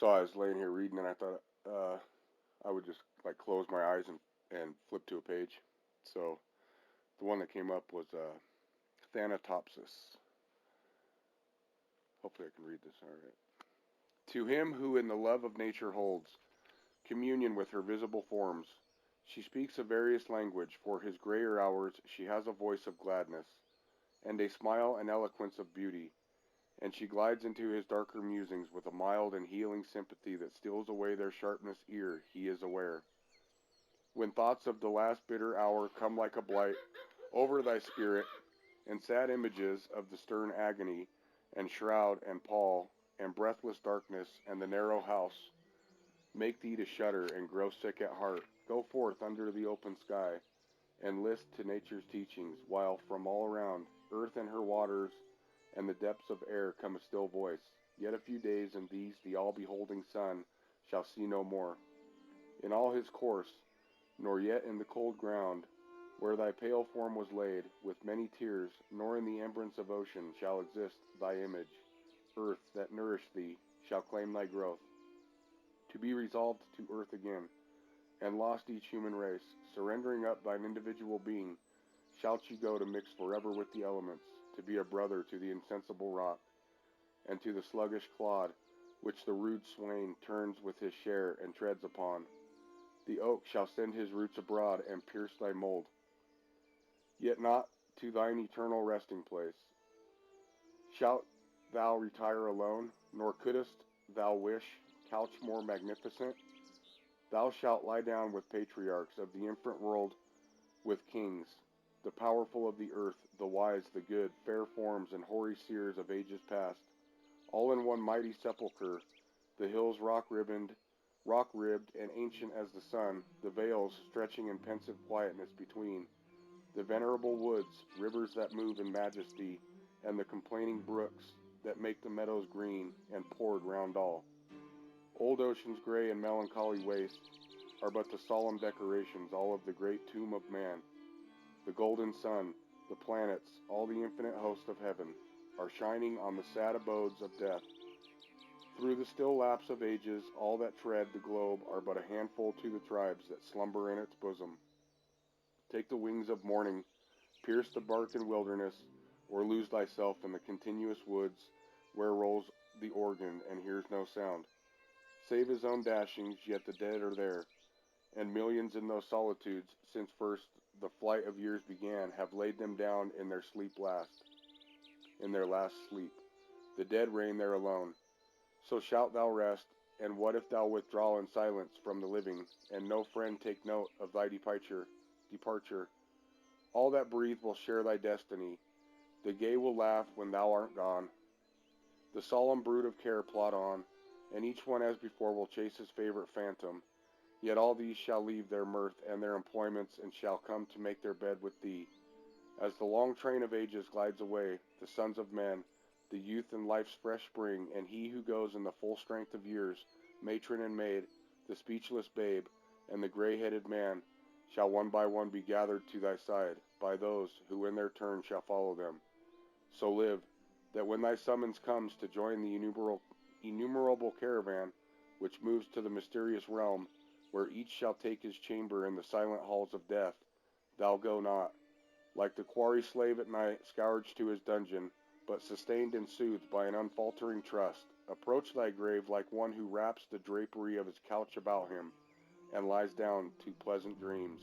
So I was laying here reading, and I thought I would just like close my eyes and flip to a page. So the one that came up was Thanatopsis. Hopefully I can read this all right. To him who in the love of nature holds communion with her visible forms, she speaks a various language. For his grayer hours she has a voice of gladness, and a smile and eloquence of beauty. And she glides into his darker musings with a mild and healing sympathy that steals away their sharpness ere he is aware. When thoughts of the last bitter hour come like a blight over thy spirit, and sad images of the stern agony, and shroud, and pall, and breathless darkness, and the narrow house, make thee to shudder and grow sick at heart, go forth under the open sky, and list to nature's teachings, while from all around, earth and her waters, and the depths of air come a still voice. Yet a few days, and these the all-beholding sun shall see no more. In all his course, nor yet in the cold ground, where thy pale form was laid, with many tears, nor in the embrace of ocean shall exist thy image. Earth, that nourished thee, shall claim thy growth, to be resolved to earth again, and lost each human race, surrendering up thine individual being, shalt you go to mix forever with the elements, to be a brother to the insensible rock, and to the sluggish clod, which the rude swain turns with his share and treads upon. The oak shall send his roots abroad and pierce thy mold, yet not to thine eternal resting place. Shalt thou retire alone, nor couldst thou wish couch more magnificent? Thou shalt lie down with patriarchs of the infant world, with kings, the powerful of the earth, the wise, the good, fair forms and hoary seers of ages past, all in one mighty sepulchre, the hills rock-ribbed and ancient as the sun, the vales stretching in pensive quietness between, the venerable woods, rivers that move in majesty, and the complaining brooks that make the meadows green and poured round all. Old ocean's gray and melancholy waste are but the solemn decorations all of the great tomb of man. The golden sun, the planets, all the infinite host of heaven, are shining on the sad abodes of death. Through the still lapse of ages, all that tread the globe are but a handful to the tribes that slumber in its bosom. Take the wings of morning, pierce the bark and wilderness, or lose thyself in the continuous woods where rolls the organ and hears no sound. Save his own dashings, yet the dead are there, and millions in those solitudes, since first the flight of years began, have laid them down in their last sleep. The dead reign there alone. So shalt thou rest, and what if thou withdraw in silence from the living, and no friend take note of thy departure? All that breathe will share thy destiny. The gay will laugh when thou art gone. The solemn brood of care plod on, and each one as before will chase his favorite phantom. Yet all these shall leave their mirth and their employments, and shall come to make their bed with thee. As the long train of ages glides away, the sons of men, the youth in life's fresh spring, and he who goes in the full strength of years, matron and maid, the speechless babe, and the gray-headed man, shall one by one be gathered to thy side, by those who in their turn shall follow them. So live, that when thy summons comes to join the innumerable caravan, which moves to the mysterious realm, where each shall take his chamber in the silent halls of death, thou go not, like the quarry slave at night, scourged to his dungeon, but sustained and soothed by an unfaltering trust. Approach thy grave like one who wraps the drapery of his couch about him, and lies down to pleasant dreams.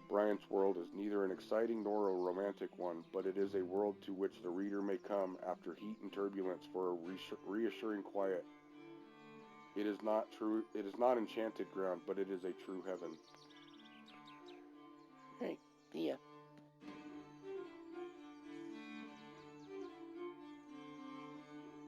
Bryant's world is neither an exciting nor a romantic one, but it is a world to which the reader may come after heat and turbulence for a reassuring quiet. It is not enchanted ground, but it is a true heaven.